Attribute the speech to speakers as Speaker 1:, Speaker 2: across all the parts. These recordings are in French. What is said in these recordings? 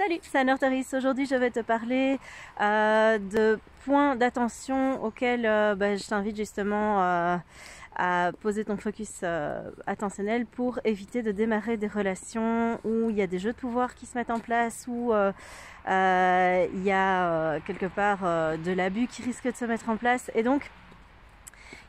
Speaker 1: Salut, c'est Anne Horteris. Aujourd'hui, je vais te parler de points d'attention auxquels je t'invite justement à poser ton focus attentionnel pour éviter de démarrer des relations où il y a des jeux de pouvoir qui se mettent en place, où il y a quelque part de l'abus qui risque de se mettre en place. Et donc,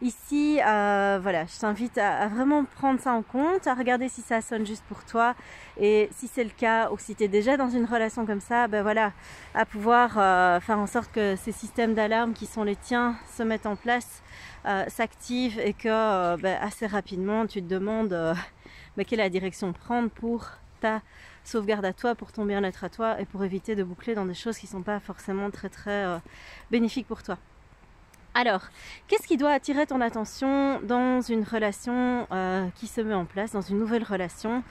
Speaker 1: ici, voilà, je t'invite à vraiment prendre ça en compte, à regarder si ça sonne juste pour toi, et si c'est le cas, ou si tu es déjà dans une relation comme ça, voilà, à pouvoir faire en sorte que ces systèmes d'alarme qui sont les tiens se mettent en place, s'activent, et que assez rapidement tu te demandes quelle est la direction prendre pour ta sauvegarde à toi, pour ton bien-être à toi, et pour éviter de boucler dans des choses qui ne sont pas forcément très bénéfiques pour toi. Alors, qu'est-ce qui doit attirer ton attention dans une relation qui se met en place, dans une nouvelle relation?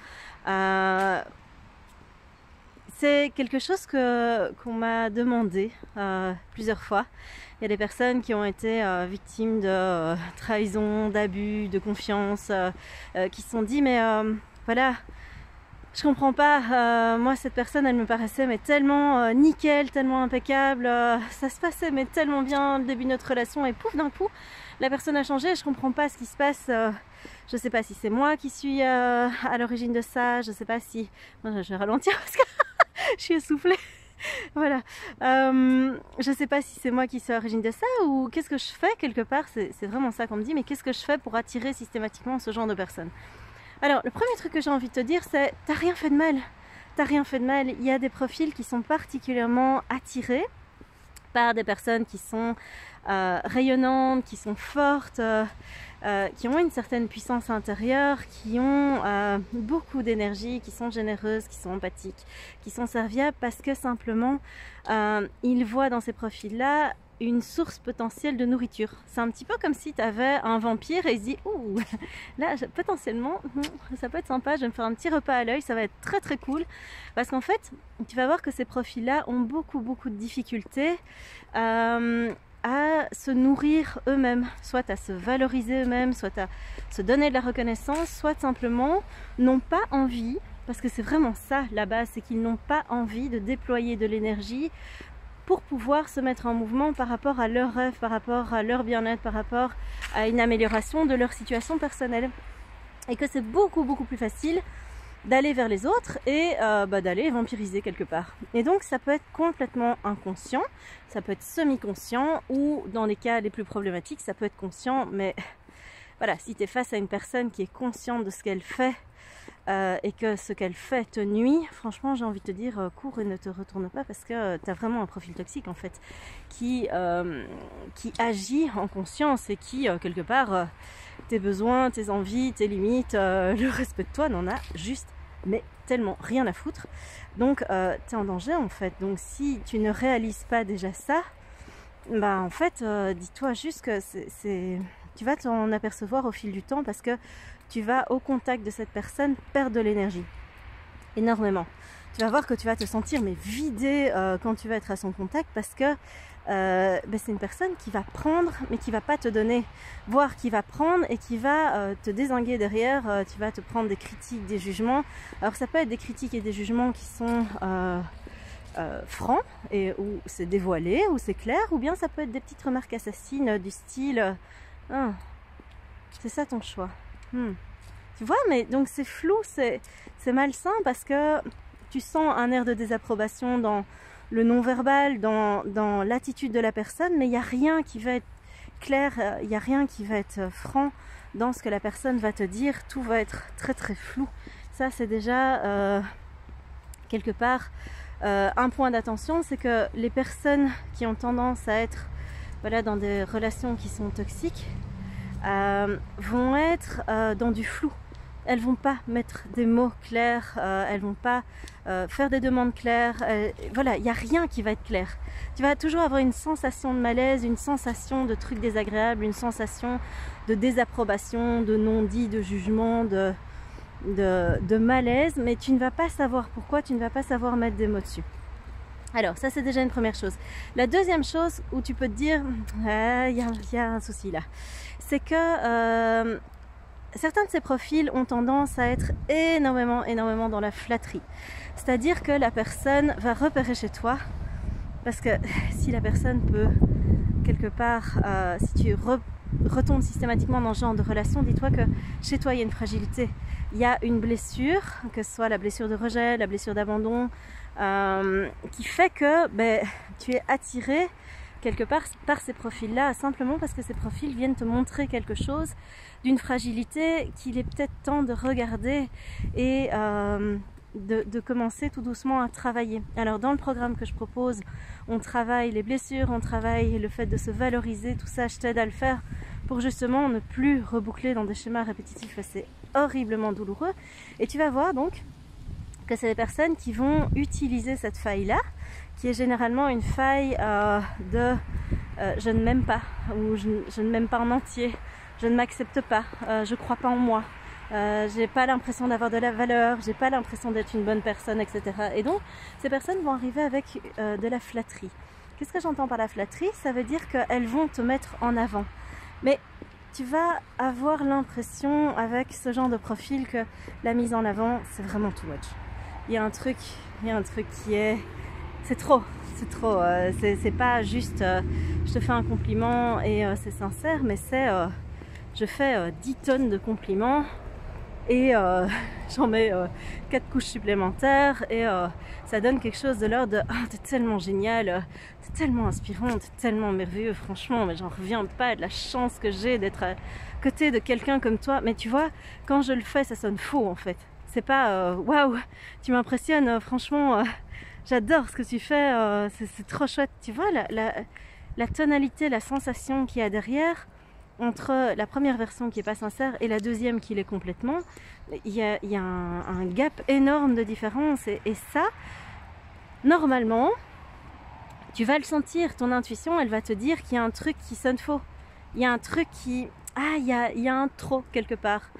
Speaker 1: C'est quelque chose qu'on m'a demandé plusieurs fois. Il y a des personnes qui ont été victimes de trahison, d'abus, de confiance, qui se sont dit mais voilà, je comprends pas, moi cette personne elle me paraissait mais tellement nickel, tellement impeccable, ça se passait mais tellement bien le début de notre relation, et pouf, d'un coup la personne a changé, je comprends pas ce qui se passe, je sais pas si c'est moi qui suis à l'origine de ça, je sais pas si... Je vais ralentir parce que je suis essoufflée. Voilà, je sais pas si c'est moi qui suis à l'origine de ça, ou qu'est-ce que je fais quelque part, c'est vraiment ça qu'on me dit, mais qu'est-ce que je fais pour attirer systématiquement ce genre de personnes? Alors, le premier truc que j'ai envie de te dire, c'est t'as rien fait de mal. T'as rien fait de mal. Il y a des profils qui sont particulièrement attirés par des personnes qui sont rayonnantes, qui sont fortes, qui ont une certaine puissance intérieure, qui ont beaucoup d'énergie, qui sont généreuses, qui sont empathiques, qui sont serviables, parce que simplement, ils voient dans ces profils-là une source potentielle de nourriture. C'est un petit peu comme si tu avais un vampire et il se dit ouh, là potentiellement ça peut être sympa, je vais me faire un petit repas à l'œil, ça va être très très cool, parce qu'en fait tu vas voir que ces profils là ont beaucoup de difficultés à se nourrir eux-mêmes, soit à se valoriser eux-mêmes, soit à se donner de la reconnaissance, soit simplement n'ont pas envie, parce que c'est vraiment ça la base, c'est qu'ils n'ont pas envie de déployer de l'énergie pour pouvoir se mettre en mouvement par rapport à leurs rêves, par rapport à leur bien-être, par rapport à une amélioration de leur situation personnelle. Et que c'est beaucoup plus facile d'aller vers les autres et d'aller vampiriser quelque part. Et donc ça peut être complètement inconscient, ça peut être semi-conscient, ou dans les cas les plus problématiques, ça peut être conscient, mais voilà, si tu es face à une personne qui est consciente de ce qu'elle fait, et que ce qu'elle fait te nuit, franchement j'ai envie de te dire cours et ne te retourne pas, parce que tu as vraiment un profil toxique en fait qui agit en conscience, et qui quelque part tes besoins, tes envies, tes limites, le respect de toi n'en a juste mais tellement rien à foutre. Donc tu es en danger en fait. Donc si tu ne réalises pas déjà ça, en fait dis-toi juste que tu vas t'en apercevoir au fil du temps, parce que tu vas au contact de cette personne perdre de l'énergie énormément. Tu vas voir que tu vas te sentir mais vidé quand tu vas être à son contact, parce que c'est une personne qui va prendre mais qui va pas te donner, voire qui va prendre et qui va te dézinguer derrière. Tu vas te prendre des critiques, des jugements. Alors ça peut être des critiques et des jugements qui sont francs, et où c'est dévoilé, où c'est clair, ou bien ça peut être des petites remarques assassines du style c'est ça ton choix. Tu vois, mais donc c'est flou, c'est malsain, parce que tu sens un air de désapprobation dans le non-verbal, dans l'attitude de la personne, mais il n'y a rien qui va être clair, il n'y a rien qui va être franc dans ce que la personne va te dire. Tout va être très flou. Ça c'est déjà quelque part un point d'attention, c'est que les personnes qui ont tendance à être dans des relations qui sont toxiques vont être dans du flou. Elles vont pas mettre des mots clairs, elles vont pas faire des demandes claires, voilà, il n'y a rien qui va être clair. Tu vas toujours avoir une sensation de malaise, une sensation de trucs désagréables, une sensation de désapprobation, de non-dit, de jugement, de malaise, mais tu ne vas pas savoir pourquoi, tu ne vas pas savoir mettre des mots dessus. Alors ça c'est déjà une première chose. La deuxième chose où tu peux te dire il y a un souci là, c'est que certains de ces profils ont tendance à être énormément dans la flatterie. C'est-à-dire que la personne va repérer chez toi, parce que si la personne peut, quelque part, si tu retombes systématiquement dans ce genre de relation, dis-toi que chez toi il y a une fragilité. Il y a une blessure, que ce soit la blessure de rejet, la blessure d'abandon, qui fait que tu es attiré quelque part par ces profils-là, simplement parce que ces profils viennent te montrer quelque chose d'une fragilité qu'il est peut-être temps de regarder et de commencer tout doucement à travailler. Alors dans le programme que je propose, on travaille les blessures, on travaille le fait de se valoriser, tout ça je t'aide à le faire pour justement ne plus reboucler dans des schémas répétitifs, c'est horriblement douloureux. Et tu vas voir donc que c'est des personnes qui vont utiliser cette faille-là, qui est généralement une faille de je ne m'aime pas, ou je ne m'aime pas en entier, je ne m'accepte pas, je crois pas en moi, j'ai pas l'impression d'avoir de la valeur, j'ai pas l'impression d'être une bonne personne, etc. Et donc ces personnes vont arriver avec de la flatterie. Qu'est-ce que j'entends par la flatterie? Ça veut dire qu'elles vont te mettre en avant. Mais tu vas avoir l'impression avec ce genre de profil que la mise en avant, c'est vraiment too much. Il y a un truc qui est... c'est trop. C'est pas juste je te fais un compliment et c'est sincère, mais c'est je fais 10 tonnes de compliments et j'en mets 4 couches supplémentaires et ça donne quelque chose de l'ordre de oh, t'es tellement génial, t'es tellement inspirant, t'es tellement merveilleux, franchement, mais j'en reviens pas de la chance que j'ai d'être à côté de quelqu'un comme toi. Mais tu vois, quand je le fais, ça sonne faux en fait. C'est pas waouh, tu m'impressionnes, franchement, j'adore ce que tu fais, c'est trop chouette. Tu vois la tonalité, la sensation qu'il y a derrière entre la première version qui est pas sincère et la deuxième qui l'est complètement. Il y a un gap énorme de différence et ça, normalement, tu vas le sentir. Ton intuition, elle va te dire qu'il y a un truc qui sonne faux. Il y a un truc qui... ah, il y a un trop quelque part.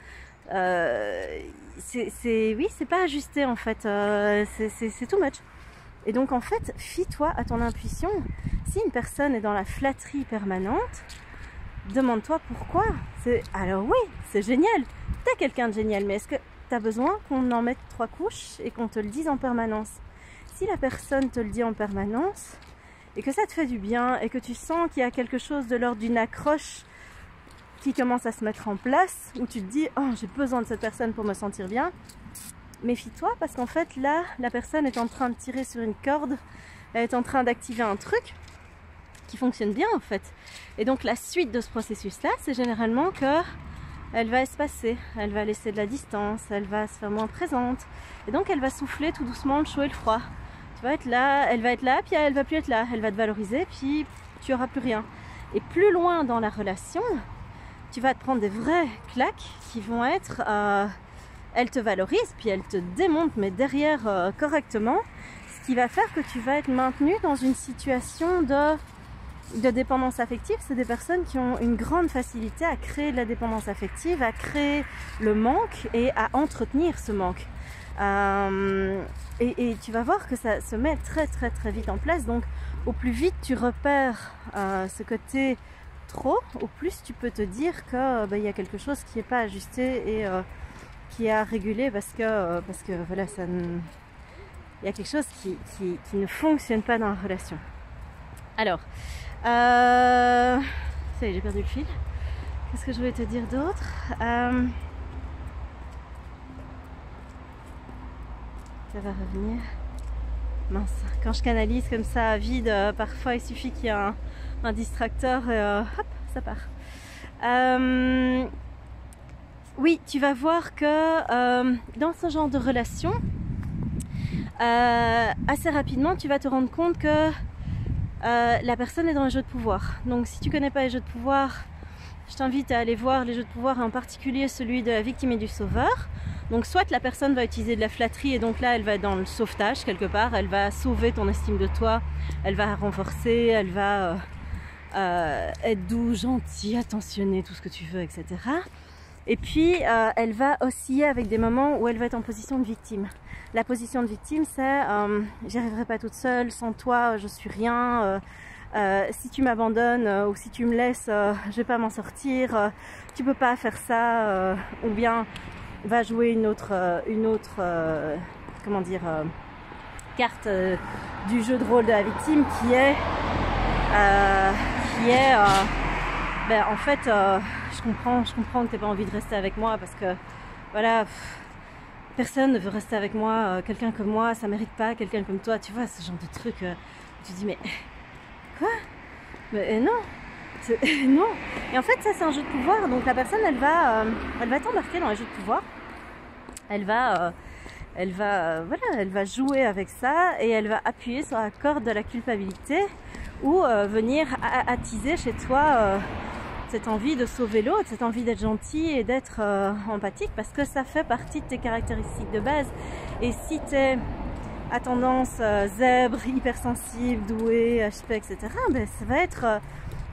Speaker 1: Oui, c'est pas ajusté en fait, c'est too much. Et donc en fait, fie-toi à ton intuition. Si une personne est dans la flatterie permanente, demande-toi pourquoi. Alors oui, c'est génial, t'es quelqu'un de génial, mais est-ce que t'as besoin qu'on en mette 3 couches et qu'on te le dise en permanence? Si la personne te le dit en permanence et que ça te fait du bien et que tu sens qu'il y a quelque chose de l'ordre d'une accroche qui commence à se mettre en place, où tu te dis oh j'ai besoin de cette personne pour me sentir bien, méfie-toi parce qu'en fait là la personne est en train de tirer sur une corde, elle est en train d'activer un truc qui fonctionne bien en fait. Et donc la suite de ce processus là, c'est généralement que elle va espacer, elle va laisser de la distance, elle va se faire moins présente et donc elle va souffler tout doucement le chaud et le froid. Tu vas être là, elle va être là, puis elle va plus être là, elle va te valoriser, puis tu auras plus rien. Et plus loin dans la relation, tu vas te prendre des vraies claques qui vont être elle te valorise puis elle te démonte mais derrière correctement, ce qui va faire que tu vas être maintenu dans une situation de dépendance affective. C'est des personnes qui ont une grande facilité à créer de la dépendance affective, à créer le manque et à entretenir ce manque. Et tu vas voir que ça se met très vite en place. Donc au plus vite tu repères ce côté trop, au plus tu peux te dire que y a quelque chose qui n'est pas ajusté et qui est à réguler parce que voilà, il y a quelque chose qui ne fonctionne pas dans la relation. Alors ça y est, j'ai perdu le fil. Qu'est-ce que je voulais te dire d'autre? Ça va revenir. Mince, quand je canalise comme ça à vide, parfois il suffit qu'il y ait un distracteur et hop, ça part. Oui, tu vas voir que dans ce genre de relation, assez rapidement, tu vas te rendre compte que la personne est dans les jeux de pouvoir. Donc si tu connais pas les jeux de pouvoir, je t'invite à aller voir les jeux de pouvoir, en particulier celui de la victime et du sauveur. Donc soit la personne va utiliser de la flatterie et donc là elle va être dans le sauvetage quelque part, elle va sauver ton estime de toi, elle va renforcer, elle va être doux, gentil, attentionné, tout ce que tu veux, etc. Et puis elle va osciller avec des moments où elle va être en position de victime. La position de victime, c'est j'y arriverai pas toute seule, sans toi je suis rien, si tu m'abandonnes ou si tu me laisses, je vais pas m'en sortir, tu peux pas faire ça, ou bien va jouer une autre comment dire, carte du jeu de rôle de la victime qui est ben, en fait je comprends que t'aies pas envie de rester avec moi parce que voilà, personne ne veut rester avec moi, quelqu'un comme moi ça mérite pas quelqu'un comme toi, tu vois, ce genre de truc tu te dis mais quoi, mais non non. Et en fait ça c'est un jeu de pouvoir, donc la personne elle va t'embarquer dans les jeux de pouvoir, elle va jouer avec ça et elle va appuyer sur la corde de la culpabilité ou venir attiser chez toi cette envie de sauver l'autre, cette envie d'être gentil et d'être empathique, parce que ça fait partie de tes caractéristiques de base. Et si tu es à tendance zèbre, hypersensible, doué, HP, etc., ben,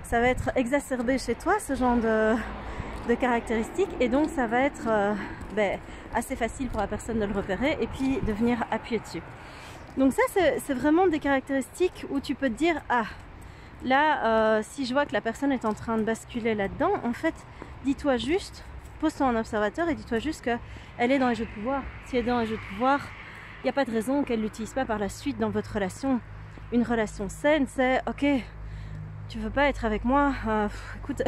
Speaker 1: ça va être exacerbé chez toi, ce genre de caractéristiques, et donc ça va être assez facile pour la personne de le repérer et puis de venir appuyer dessus. Donc ça c'est vraiment des caractéristiques où tu peux te dire ah là si je vois que la personne est en train de basculer là-dedans, en fait dis-toi juste, pose-toi en observateur et dis-toi juste qu'elle est dans les jeux de pouvoir. Si elle est dans les jeux de pouvoir, il n'y a pas de raison qu'elle ne l'utilise pas par la suite dans votre relation. Une relation saine, c'est ok, tu veux pas être avec moi, écoute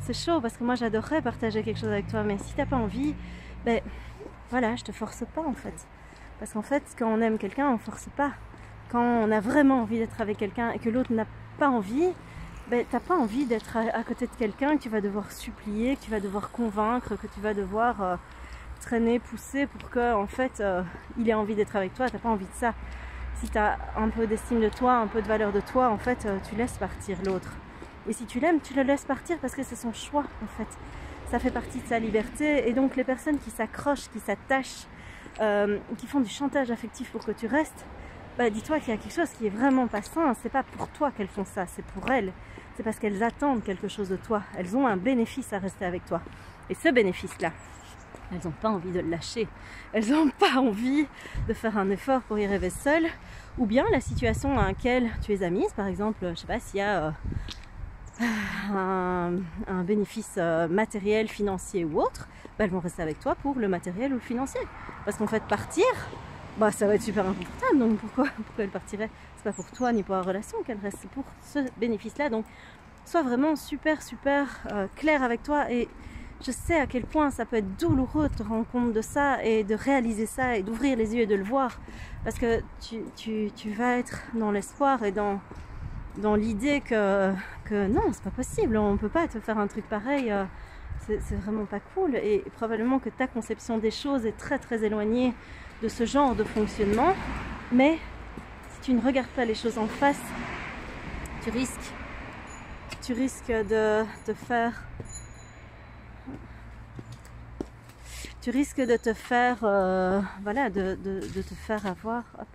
Speaker 1: c'est chaud parce que moi j'adorerais partager quelque chose avec toi, mais si t'as pas envie, ben voilà, je te force pas en fait. Parce qu'en fait, quand on aime quelqu'un, on force pas. Quand on a vraiment envie d'être avec quelqu'un et que l'autre n'a pas envie, ben t'as pas envie d'être à côté de quelqu'un que tu vas devoir supplier, que tu vas devoir convaincre, que tu vas devoir traîner, pousser pour que en fait il ait envie d'être avec toi. T'as pas envie de ça. Si t'as un peu d'estime de toi, un peu de valeur de toi, en fait tu laisses partir l'autre. Et si tu l'aimes, tu le laisses partir parce que c'est son choix en fait. Ça fait partie de sa liberté. Et donc les personnes qui s'accrochent, qui s'attachent, qui font du chantage affectif pour que tu restes, bah, dis-toi qu'il y a quelque chose qui est vraiment pas sain. C'est pas pour toi qu'elles font ça, c'est pour elles. C'est parce qu'elles attendent quelque chose de toi. Elles ont un bénéfice à rester avec toi. Et ce bénéfice-là, elles n'ont pas envie de le lâcher. Elles n'ont pas envie de faire un effort pour y rêver seules. Ou bien la situation à laquelle tu es mise, par exemple, je sais pas s'il y a un bénéfice matériel, financier ou autre, bah, elles vont rester avec toi pour le matériel ou le financier. Parce qu'en fait, partir, bah, ça va être super inconfortable. Donc pourquoi elles partiraient? C'est pas pour toi ni pour la relation qu'elles restent, c'est pour ce bénéfice-là. Donc sois vraiment super clair avec toi. Et je sais à quel point ça peut être douloureux de te rendre compte de ça et de réaliser ça et d'ouvrir les yeux et de le voir. Parce que tu vas être dans l'espoir et dans l'idée que non, c'est pas possible, on peut pas te faire un truc pareil, c'est vraiment pas cool. Et probablement que ta conception des choses est très éloignée de ce genre de fonctionnement. Mais si tu ne regardes pas les choses en face, tu risques de te faire voilà, de te faire avoir. Hop.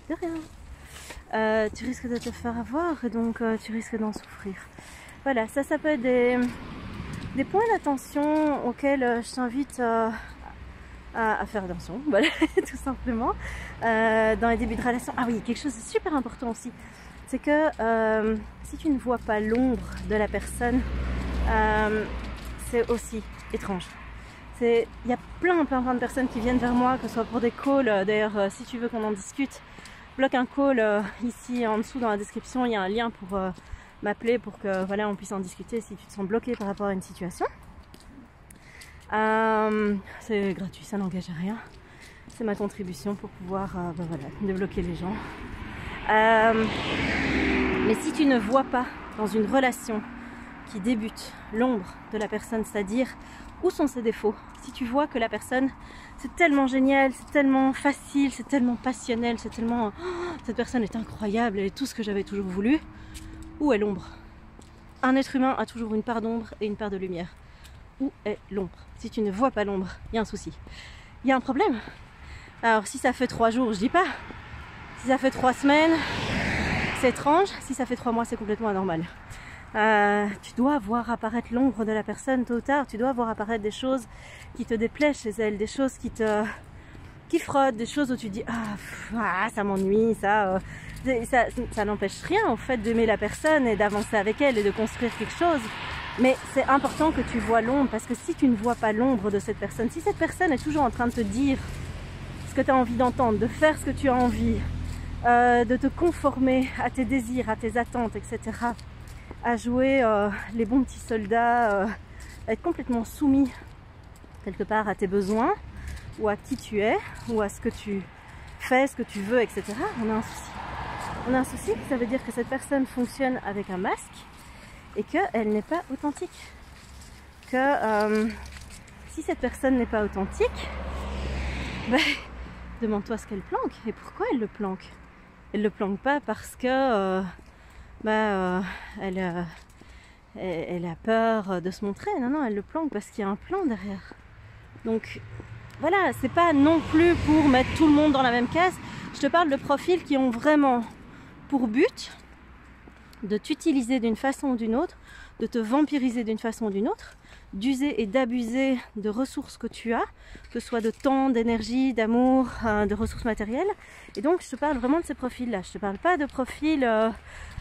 Speaker 1: De rien. Tu risques de te faire avoir et donc tu risques d'en souffrir. Voilà, ça peut être des points d'attention auxquels je t'invite à faire attention, voilà, tout simplement. Dans les débuts de relation. Ah oui, quelque chose de super important aussi, c'est que si tu ne vois pas l'ombre de la personne, c'est aussi étrange. Il y a plein de personnes qui viennent vers moi, que ce soit pour des calls, d'ailleurs si tu veux qu'on en discute, bloque un call ici en dessous dans la description, il y a un lien pour m'appeler pour que voilà, on puisse en discuter si tu te sens bloqué par rapport à une situation. C'est gratuit, ça n'engage à rien. C'est ma contribution pour pouvoir voilà, débloquer les gens. Mais si tu ne vois pas dans une relation qui débute l'ombre de la personne, c'est-à-dire où sont ses défauts, si tu vois que la personne c'est tellement génial, c'est tellement facile, c'est tellement passionnel, c'est tellement cette personne est incroyable, elle est tout ce que j'avais toujours voulu, où est l'ombre? Un être humain a toujours une part d'ombre et une part de lumière. Où est l'ombre? Si tu ne vois pas l'ombre, il y a un souci, il y a un problème. Alors si ça fait 3 jours, je dis pas. Si ça fait 3 semaines, c'est étrange. Si ça fait 3 mois, c'est complètement anormal. Tu dois voir apparaître l'ombre de la personne tôt ou tard. Tu dois voir apparaître des choses qui te déplaisent chez elle, des choses qui te qui frottent, des choses où tu dis ça m'ennuie, ça n'empêche rien en fait d'aimer la personne et d'avancer avec elle et de construire quelque chose. Mais c'est important que tu vois l'ombre, parce que si tu ne vois pas l'ombre de cette personne, si cette personne est toujours en train de te dire ce que tu as envie d'entendre, de faire ce que tu as envie, de te conformer à tes désirs, à tes attentes, etc., à jouer les bons petits soldats, à être complètement soumis quelque part à tes besoins, ou à qui tu es, ou à ce que tu fais, ce que tu veux, etc., on a un souci. On a un souci, ça veut dire que cette personne fonctionne avec un masque, et qu'elle n'est pas authentique. Que si cette personne n'est pas authentique, ben, demande-toi ce qu'elle planque et pourquoi elle le planque. Elle le planque pas parce que elle a peur de se montrer. Non, non, elle le planque parce qu'il y a un plan derrière. Donc voilà, c'est pas non plus pour mettre tout le monde dans la même case. Je te parle de profils qui ont vraiment pour but de t'utiliser d'une façon ou d'une autre, de te vampiriser d'une façon ou d'une autre, d'user et d'abuser de ressources que tu as, que ce soit de temps, d'énergie, d'amour, de ressources matérielles. Et donc je te parle vraiment de ces profils-là. Je ne te parle pas de profils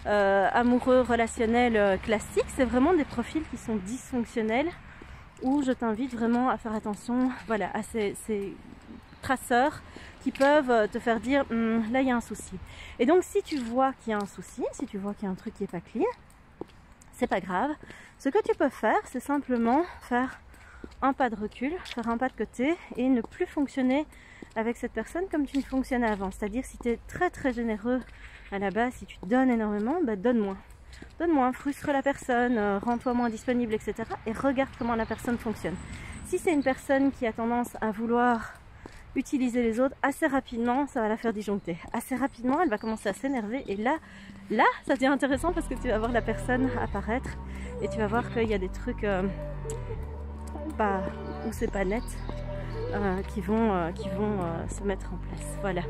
Speaker 1: amoureux, relationnels classiques, c'est vraiment des profils qui sont dysfonctionnels, où je t'invite vraiment à faire attention, voilà, à ces traceurs qui peuvent te faire dire là il y a un souci. Et donc si tu vois qu'il y a un souci, si tu vois qu'il y a un truc qui n'est pas clean, c'est pas grave. Ce que tu peux faire, c'est simplement faire un pas de recul, faire un pas de côté et ne plus fonctionner avec cette personne comme tu ne fonctionnais avant. C'est-à-dire si tu es très très généreux à la base, si tu donnes énormément, bah donne moins. Donne moins, frustre la personne, rends-toi moins disponible, etc. Et regarde comment la personne fonctionne. Si c'est une personne qui a tendance à vouloir utiliser les autres, assez rapidement ça va la faire disjoncter. Assez rapidement elle va commencer à s'énerver et là ça devient intéressant parce que tu vas voir la personne apparaître et tu vas voir qu'il y a des trucs où c'est pas net qui vont se mettre en place. Voilà,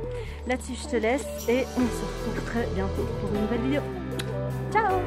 Speaker 1: là-dessus je te laisse et on se retrouve très bientôt pour une nouvelle vidéo. Ciao!